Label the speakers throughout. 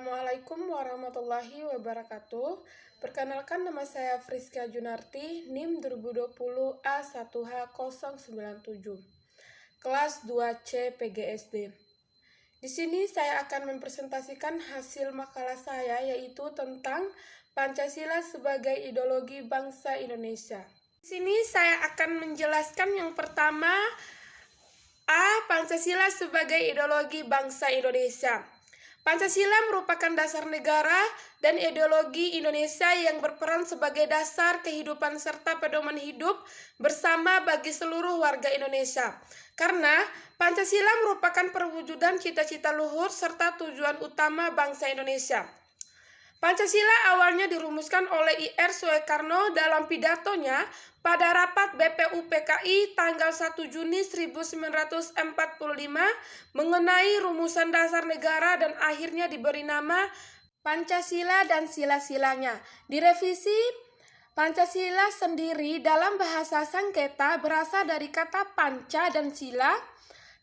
Speaker 1: Assalamualaikum warahmatullahi wabarakatuh. Perkenalkan, nama saya Friska Junarti, NIM 2020 A1H097, kelas 2C PGSD. Di sini saya akan mempresentasikan hasil makalah saya, yaitu tentang Pancasila sebagai ideologi bangsa Indonesia. Di sini saya akan menjelaskan yang pertama, Pancasila sebagai ideologi bangsa Indonesia. Pancasila merupakan dasar negara dan ideologi Indonesia yang berperan sebagai dasar kehidupan serta pedoman hidup bersama bagi seluruh warga Indonesia. Karena Pancasila merupakan perwujudan cita-cita luhur serta tujuan utama bangsa Indonesia. Pancasila awalnya dirumuskan oleh Ir Soekarno dalam pidatonya pada rapat BPUPKI tanggal 1 Juni 1945 mengenai rumusan dasar negara dan akhirnya diberi nama Pancasila dan sila-silanya. Direvisi, Pancasila sendiri dalam bahasa Sangketa berasal dari kata panca dan sila.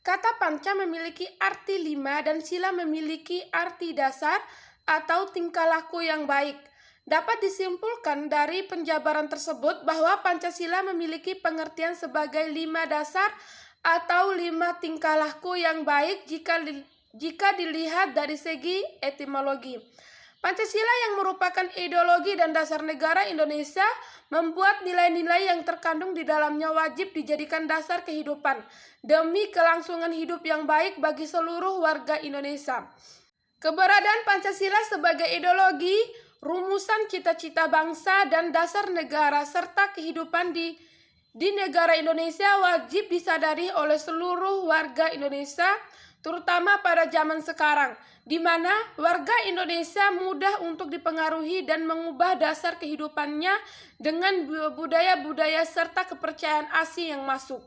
Speaker 1: Kata panca memiliki arti lima dan sila memiliki arti dasar atau tingkah laku yang baik. Dapat disimpulkan dari penjabaran tersebut bahwa Pancasila memiliki pengertian sebagai 5 dasar atau 5 tingkah laku yang baik jika dilihat dari segi etimologi. Pancasila yang merupakan ideologi dan dasar negara Indonesia membuat nilai-nilai yang terkandung di dalamnya wajib dijadikan dasar kehidupan demi kelangsungan hidup yang baik bagi seluruh warga Indonesia. Keberadaan Pancasila sebagai ideologi, rumusan cita-cita bangsa dan dasar negara serta kehidupan di negara Indonesia wajib disadari oleh seluruh warga Indonesia, terutama pada zaman sekarang, di mana warga Indonesia mudah untuk dipengaruhi dan mengubah dasar kehidupannya dengan budaya-budaya serta kepercayaan asing yang masuk.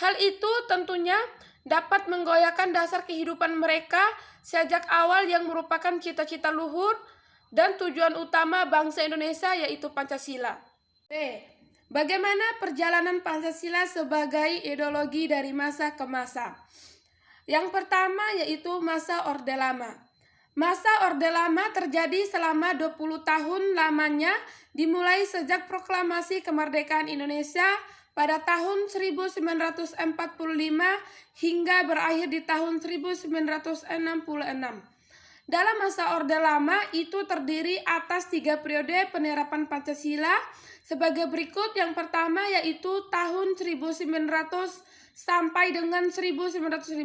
Speaker 1: Hal itu tentunya dapat menggoyahkan dasar kehidupan mereka sejak awal yang merupakan cita-cita luhur dan tujuan utama bangsa Indonesia, yaitu Pancasila. Bagaimana perjalanan Pancasila sebagai ideologi dari masa ke masa? Yang pertama yaitu masa Orde Lama. Masa Orde Lama terjadi selama 20 tahun lamanya, dimulai sejak proklamasi kemerdekaan Indonesia pada tahun 1945 hingga berakhir di tahun 1966. Dalam masa Orde Lama itu terdiri atas 3 periode penerapan Pancasila sebagai berikut. Yang pertama yaitu tahun 1900 sampai dengan 1950.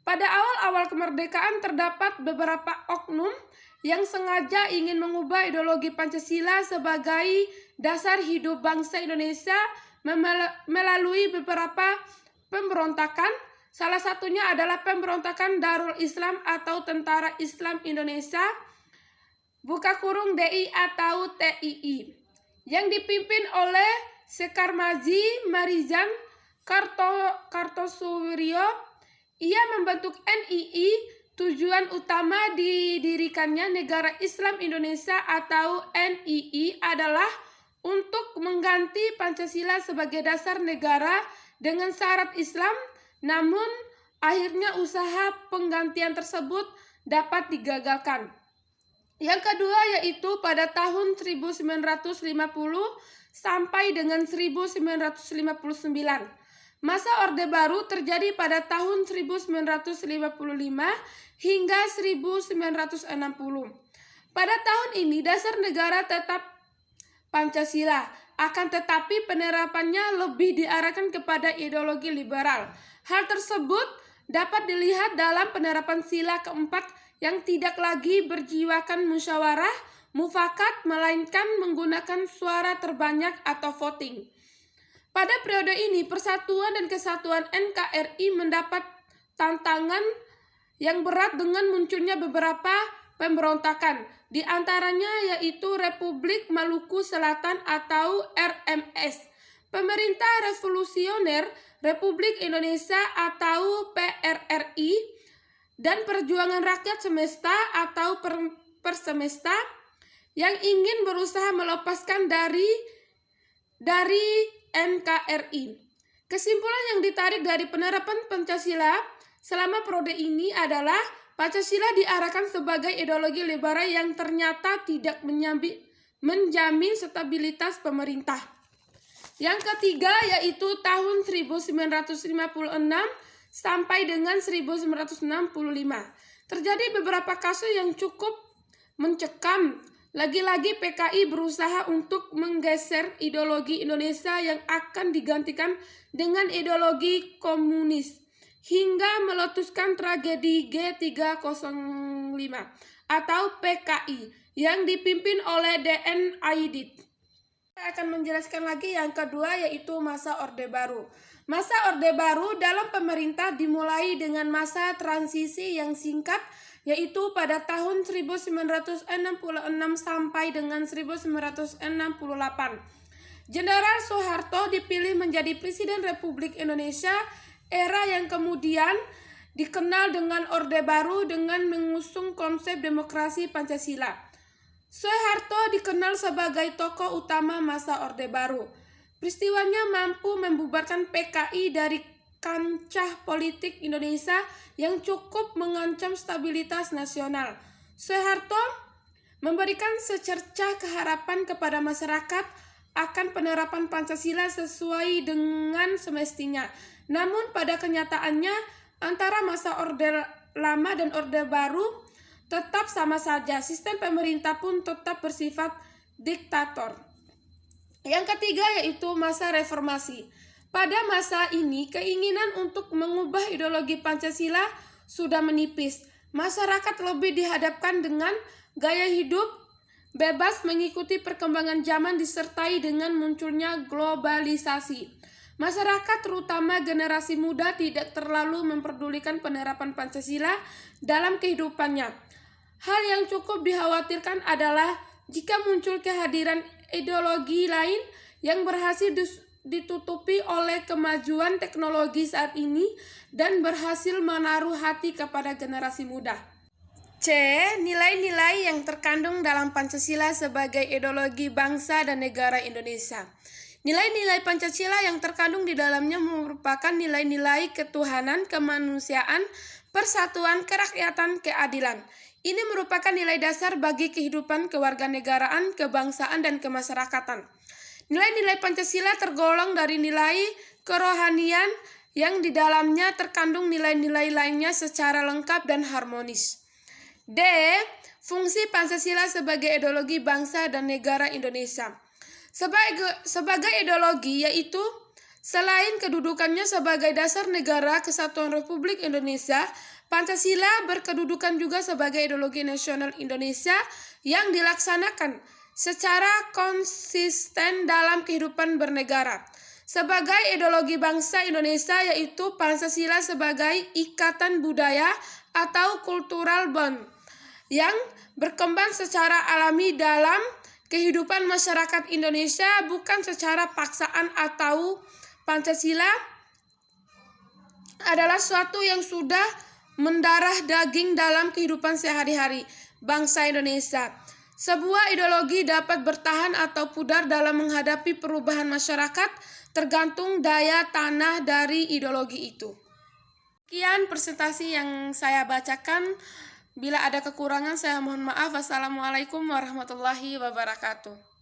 Speaker 1: Pada awal-awal kemerdekaan terdapat beberapa oknum yang sengaja ingin mengubah ideologi Pancasila sebagai dasar hidup bangsa Indonesia melalui beberapa pemberontakan. Salah satunya adalah pemberontakan Darul Islam atau Tentara Islam Indonesia (DI atau TII) yang dipimpin oleh Sekar Mazi Marizan Kartosuwiryo. Ia membentuk NII. Tujuan utama didirikannya Negara Islam Indonesia atau NII adalah untuk mengganti Pancasila sebagai dasar negara dengan syarat Islam, namun akhirnya usaha penggantian tersebut dapat digagalkan. Yang kedua yaitu pada tahun 1950 sampai dengan 1959. Masa Orde Baru terjadi pada tahun 1955 hingga 1960. Pada tahun ini dasar negara tetap Pancasila, akan tetapi penerapannya lebih diarahkan kepada ideologi liberal. Hal tersebut dapat dilihat dalam penerapan sila keempat yang tidak lagi berjiwakan musyawarah mufakat, melainkan menggunakan suara terbanyak atau voting. Pada periode ini, Persatuan dan Kesatuan NKRI mendapat tantangan yang berat dengan munculnya beberapa pemberontakan, di antaranya yaitu Republik Maluku Selatan atau RMS, Pemerintah Revolusioner Republik Indonesia atau PRRI, dan Perjuangan Rakyat Semesta atau Persemesta yang ingin berusaha melepaskan dari NKRI. Kesimpulan yang ditarik dari penerapan Pancasila selama periode ini adalah Pancasila diarahkan sebagai ideologi liberal yang ternyata tidak menjamin stabilitas pemerintah. Yang ketiga yaitu tahun 1956 sampai dengan 1965. Terjadi beberapa kasus yang cukup mencekam. Lagi-lagi PKI berusaha untuk menggeser ideologi Indonesia yang akan digantikan dengan ideologi komunis hingga meletuskan tragedi G305 atau PKI yang dipimpin oleh D.N. Aidit. Saya akan menjelaskan lagi yang kedua yaitu masa Orde Baru. Masa Orde Baru dalam pemerintah dimulai dengan masa transisi yang singkat yaitu pada tahun 1966 sampai dengan 1968. Jenderal Soeharto dipilih menjadi Presiden Republik Indonesia, era yang kemudian dikenal dengan Orde Baru dengan mengusung konsep demokrasi Pancasila. Soeharto dikenal sebagai tokoh utama masa Orde Baru. Peristiwanya mampu membubarkan PKI dari kancah politik Indonesia yang cukup mengancam stabilitas nasional. Soeharto memberikan secercah keharapan kepada masyarakat akan penerapan Pancasila sesuai dengan semestinya. Namun pada kenyataannya antara masa Orde Lama dan Orde Baru tetap sama saja. Sistem pemerintah pun tetap bersifat diktator. Yang ketiga yaitu masa reformasi. Pada masa ini, keinginan untuk mengubah ideologi Pancasila sudah menipis. Masyarakat lebih dihadapkan dengan gaya hidup bebas mengikuti perkembangan zaman disertai dengan munculnya globalisasi. Masyarakat terutama generasi muda tidak terlalu memperdulikan penerapan Pancasila dalam kehidupannya. Hal yang cukup dikhawatirkan adalah jika muncul kehadiran ideologi lain yang berhasil ditutupi oleh kemajuan teknologi saat ini dan berhasil menaruh hati kepada generasi muda. C. Nilai-nilai yang terkandung dalam Pancasila sebagai ideologi bangsa dan negara Indonesia. Nilai-nilai Pancasila yang terkandung di dalamnya merupakan nilai-nilai ketuhanan, kemanusiaan, persatuan, kerakyatan, keadilan. Ini merupakan nilai dasar bagi kehidupan kewarganegaraan, kebangsaan, dan kemasyarakatan. Nilai-nilai Pancasila tergolong dari nilai kerohanian yang di dalamnya terkandung nilai-nilai lainnya secara lengkap dan harmonis. D. Fungsi Pancasila sebagai ideologi bangsa dan negara Indonesia. Sebagai ideologi yaitu selain kedudukannya sebagai dasar negara kesatuan Republik Indonesia, Pancasila berkedudukan juga sebagai ideologi nasional Indonesia yang dilaksanakan secara konsisten dalam kehidupan bernegara. Sebagai ideologi bangsa Indonesia yaitu Pancasila sebagai ikatan budaya atau cultural bond yang berkembang secara alami dalam kehidupan masyarakat Indonesia bukan secara paksaan atau Pancasila adalah suatu yang sudah mendarah daging dalam kehidupan sehari-hari bangsa Indonesia. Sebuah ideologi dapat bertahan atau pudar dalam menghadapi perubahan masyarakat tergantung daya tanah dari ideologi itu. Sekian presentasi yang saya bacakan. Bila ada kekurangan saya mohon maaf. Wassalamualaikum warahmatullahi wabarakatuh.